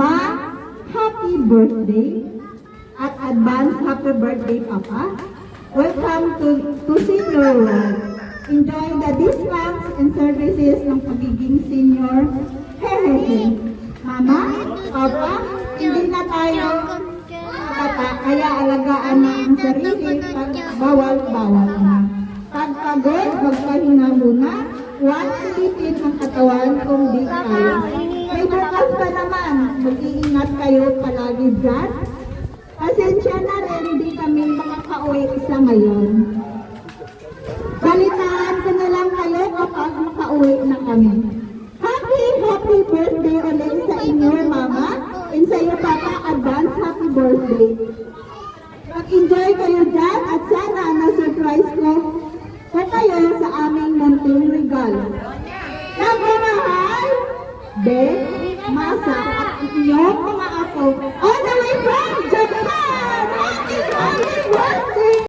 Ma, happy birthday. At advance happy birthday, Papa. Welcome to Senior World. Enjoy the discounts and services ng pagiging senior. Hehehe. Mama, Papa, hindi na tayo bata, kaya alagaan na ang sarili pag bawal-bawal na. Pag pagod, magpahinga muna. Huwag silipin ang katawan kung di kaya. May bukas pa naman. Mag-iingat kayo palagi dyan. Pasensya na rin, hindi kami makaka-uwi sa ngayon. Balitaan ko na lang kayo kapag makauwi na kami. Happy birthday ulit sa inyo, Mama. And sa iyo, Papa, advance happy birthday. Mag-enjoy kayo dyan at sana na-surprise ko kayo sa aming munting regalo. Nagmamahal, Beth, Masa at inyong mga apo.